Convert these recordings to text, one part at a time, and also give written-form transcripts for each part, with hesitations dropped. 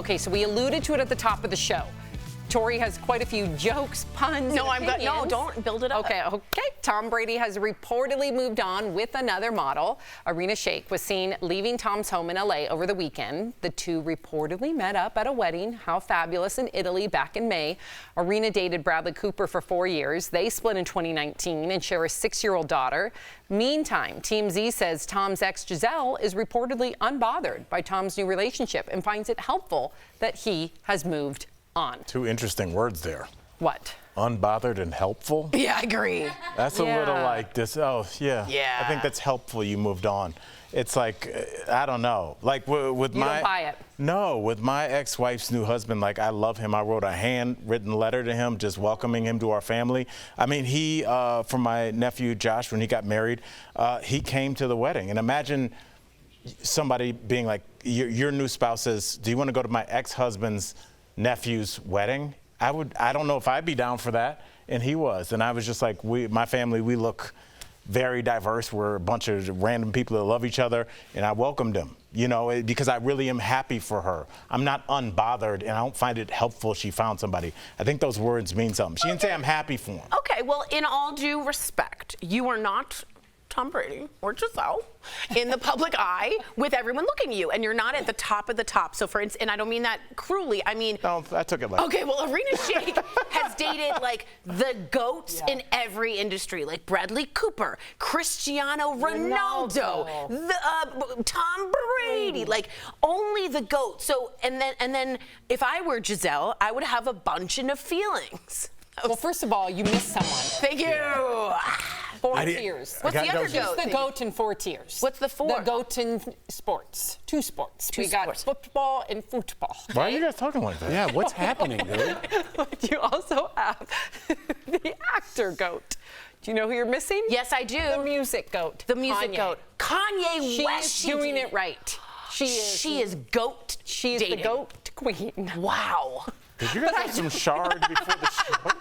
Okay, so we alluded to it at the top of the show. Tori has quite a few jokes, puns, No, and don't build it up. Okay. Tom Brady has reportedly moved on with another model. Irina Shayke was seen leaving Tom's home in LA over the weekend. The two reportedly met up at a wedding. How fabulous, in Italy back in May. Irina dated Bradley Cooper for 4 years. They split in 2019 and share a 6-year-old daughter. Meantime, TMZ says Tom's ex Gisele is reportedly unbothered by Tom's new relationship and finds it helpful that he has moved on. Two interesting words there. What? Unbothered and helpful. Yeah, I agree. That's a little like this. Oh, yeah. Yeah. I think that's helpful. You moved on. It's like, I don't know. Like with You my. don't buy it. No, with my ex-wife's new husband, like, I love him. I wrote a handwritten letter to him, just welcoming him to our family. I mean, he, for my nephew Josh, when he got married, he came to the wedding. And imagine somebody being like, your new spouse says, do you want to go to my ex-husband's nephew's wedding? I don't know if I'd be down for that. And he was. And I was just like, my family, we look very diverse. We're a bunch of random people that love each other. And I welcomed him, you know, because I really am happy for her. I'm not unbothered, and I don't find it helpful she found somebody. I think those words mean something. She didn't say I'm happy for him. Okay, well, in all due respect, you are not Tom Brady or Gisele in the public eye with everyone looking at you, and you're not at the top of the top. So for instance, and I don't mean that cruelly, I mean. No, I took it like. Okay, well, Irina Shayke has dated like the GOATs in every industry, like Bradley Cooper, Cristiano Ronaldo, Tom Brady, like only the GOATs. So and then if I were Gisele, I would have a bunch of feelings. Well, first of all, you missed someone. Thank you. 4 tiers. What's the other goat? Who's the goat in 4 tiers? What's the 4? The goat in sports. 2 sports. We got football and football. Why are you guys talking like that? Yeah, what's happening, dude? But you also have the actor goat. Do you know who you're missing? Yes, I do. The music goat. The music goat. Kanye West. She's doing it right. She is goat. She is the goat queen. Wow. Did you guys have some shard before the show? But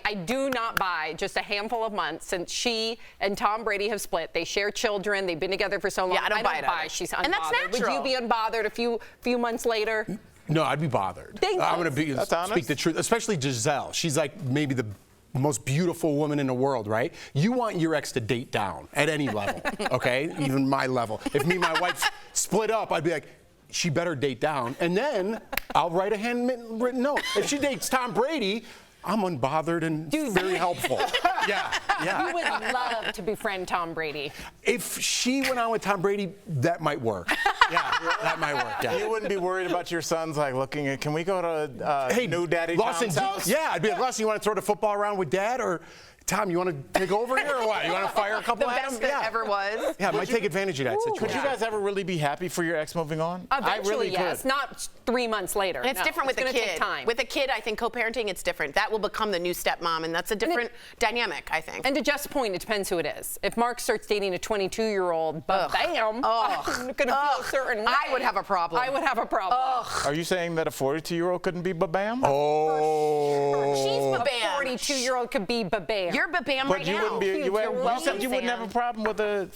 I do not buy just a handful of months since she and Tom Brady have split. They share children. They've been together for so long. Yeah, I don't buy she's unbothered. And that's natural. Would you be unbothered a few months later? No, I'd be bothered. I'm going to speak the truth, especially Gisele. She's like maybe the most beautiful woman in the world, right? You want your ex to date down at any level, okay? Even my level. If me and my wife split up, I'd be like, she better date down. And then I'll write a handwritten note. If she dates Tom Brady, I'm unbothered and very helpful. Yeah. You would love to befriend Tom Brady. If she went on with Tom Brady, that might work. Yeah, that might work. Yeah. You wouldn't be worried about your sons like looking at, can we go to new daddy Tom's house? Yeah, I'd be like, Lawson, you want to throw the football around with Dad? Or Tom, you want to take over here or what? You want to fire a couple the at him? best that ever was. Yeah, I might take advantage of that situation. Could you guys ever really be happy for your ex moving on? Eventually, I really yes. could. Not 3 months later. And it's different with a kid. Take time. With a kid, I think co-parenting, it's different. That will become the new stepmom, and that's a different dynamic, I think. And to Jeff's point, it depends who it is. If Mark starts dating a 22-year-old, bam, I'm going to feel a certain way. I would have a problem. I would have a problem. Are you saying that a 42-year-old couldn't be babam? Oh. She's babam. A 42-year-old could be babam. You're babam right you now. wouldn't be. You said you wouldn't have a problem with a.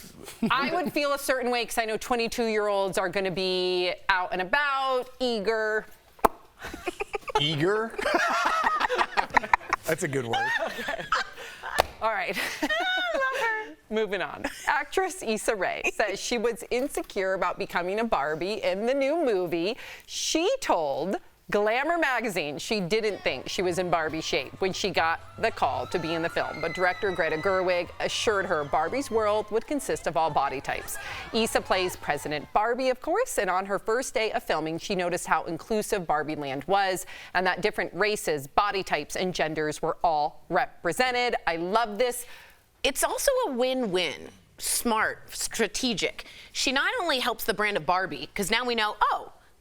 I would feel a certain way because I know 22-year-olds are going to be out and about, eager. Eager? That's a good word. Okay. All right. I love her. Moving on. Actress Issa Rae says she was insecure about becoming a Barbie in the new movie. She told Glamour magazine she didn't think she was in Barbie shape when she got the call to be in the film, but director Greta Gerwig assured her Barbie's world would consist of all body types. Issa plays President Barbie, of course, and on her first day of filming, she noticed how inclusive Barbie Land was and that different races, body types, and genders were all represented. I love this. It's also a win-win. Smart, strategic. She not only helps the brand of Barbie, because now we know,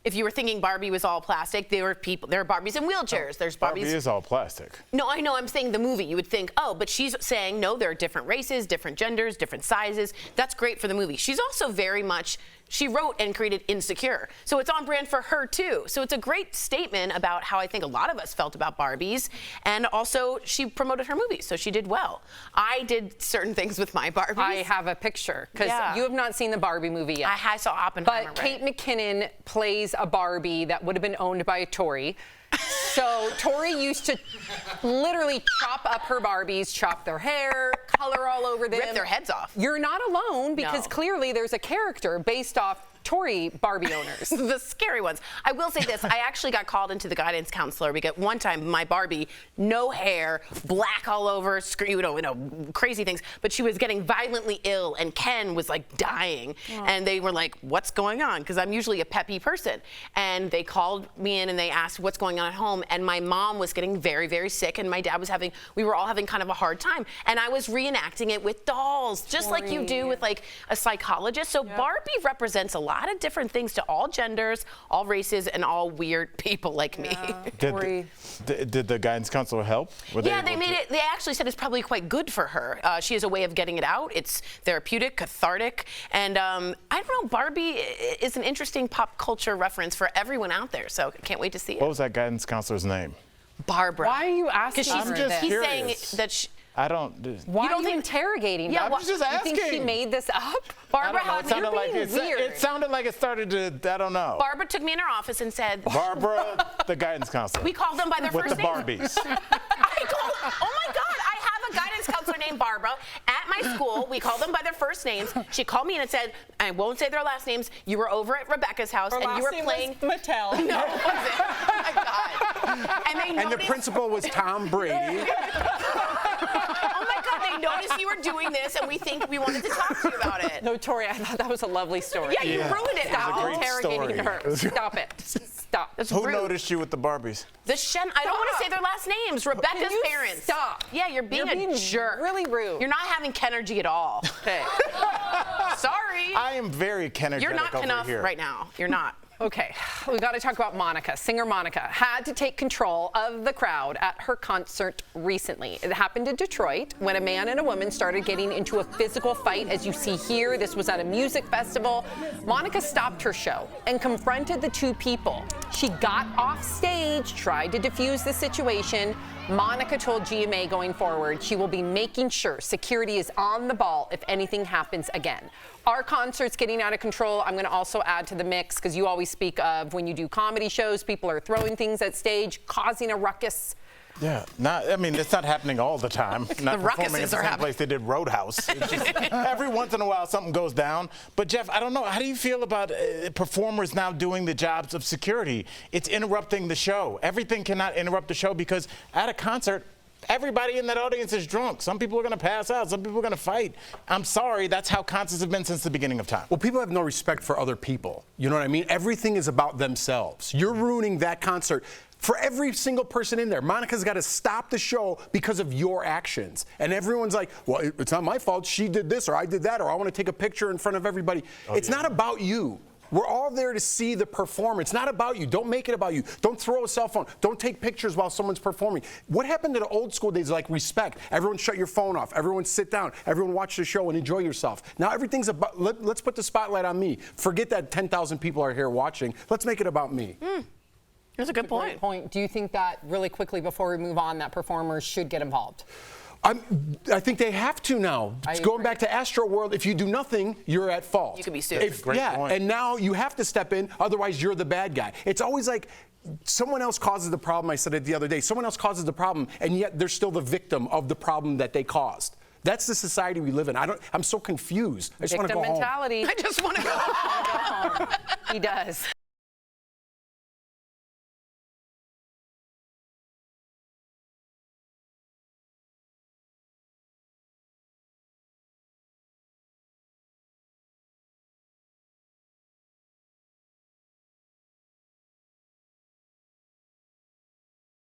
if you were thinking Barbie was all plastic, there are Barbies in wheelchairs. There's Barbies. Barbie is all plastic. No, I know. I'm saying the movie. You would think, but she's saying, no, there are different races, different genders, different sizes. That's great for the movie. She's also very much she wrote and created Insecure. So it's on brand for her too. So it's a great statement about how I think a lot of us felt about Barbies. And also she promoted her movie, so she did well. I did certain things with my Barbies. I have a picture, because you have not seen the Barbie movie yet. I saw Oppenheimer. But Kate McKinnon plays a Barbie that would have been owned by Tori. So Tori used to literally chop up her Barbies, chop their hair, color all over them. Rip their heads off. You're not alone, because clearly there's a character based off Tory Barbie owners. The scary ones. I will say this, I actually got called into the guidance counselor because one time my Barbie, no hair, black all over, crazy things, but she was getting violently ill and Ken was like dying. And they were like, what's going on? Because I'm usually a peppy person. And they called me in and they asked what's going on at home. And my mom was getting very, very sick and my dad was we were all having kind of a hard time. And I was reenacting it with dolls, just like you do with like a psychologist. So Barbie represents a lot of different things to all genders, all races, and all weird people like me. Did the guidance counselor help? Yeah, they made it. They actually said it's probably quite good for her. She has a way of getting it out. It's therapeutic, cathartic, and I don't know. Barbie is an interesting pop culture reference for everyone out there. So I can't wait to see it. What was that guidance counselor's name? Barbara. Why are you asking Because her this? he's saying that. I don't. Why are you interrogating? Yeah, her? I was just asking. You think she made this up? Barbara, It sounded like it started to. I don't know. Barbara took me in her office and said, Barbara, the guidance counselor. We called them by their with first the names. Barbies. Oh my God, I have a guidance counselor named Barbara at my school. We call them by their first names. She called me and said, I won't say their last names. You were over at Rebecca's house and you were playing. Mattel. No, it wasn't. Oh my God. And the principal was Tom Brady. Oh my God, they noticed you were doing this and we wanted to talk to you about it. No, Tori, I thought that was a lovely story. Yeah, you ruined it. Stop great interrogating story. her. Stop it. Stop. That's Who rude. noticed you with the Barbies? I don't want to say their last names. Rebecca's Can you parents. stop? Yeah, you're being a jerk. Really rude. You're not having Kenergy at all. Okay. Sorry. I am very Kenergetic You're not over enough here. right now. You're not. Okay, we got to talk about Monica. Singer Monica had to take control of the crowd at her concert recently. It happened in Detroit when a man and a woman started getting into a physical fight. As you see here, this was at a music festival. Monica stopped her show and confronted the two people. She got off stage, tried to defuse the situation. Monica told GMA going forward she will be making sure security is on the ball if anything happens again. Our concert's getting out of control. I'm going to also add to the mix, because you always speak of when you do comedy shows, people are throwing things at stage, causing a ruckus. Yeah, it's not happening all the time. Not The performing ruckuses at the are same happening. place they did Roadhouse. It's just, every once in a while something goes down. But Jeff, I don't know. How do you feel about performers now doing the jobs of security? It's interrupting the show. Everything cannot interrupt the show, because at a concert, everybody in that audience is drunk. Some people are going to pass out. Some people are going to fight. I'm sorry. That's how concerts have been since the beginning of time. Well, people have no respect for other people. You know what I mean? Everything is about themselves. You're ruining that concert for every single person in there. Monica's got to stop the show because of your actions. And everyone's like, well, it's not my fault. She did this, or I did that, or I want to take a picture in front of everybody. It's not about you. We're all there to see the performer. It's not about you. Don't make it about you. Don't throw a cell phone. Don't take pictures while someone's performing. What happened to the old school days, like respect? Everyone shut your phone off. Everyone sit down. Everyone watch the show and enjoy yourself. Now everything's about, let's put the spotlight on me. Forget that 10,000 people are here watching. Let's make it about me. That's a good Great point. Do you think that, really quickly before we move on, that performers should get involved? I think they have to now. Going back to Astro World, if you do nothing, you're at fault. You could be sued. Great point. And now you have to step in, otherwise you're the bad guy. It's always like someone else causes the problem. I said it the other day. Someone else causes the problem, and yet they're still the victim of the problem that they caused. That's the society we live in. I'm so confused. I just want to go home. Victim mentality. I just want to go home. He does.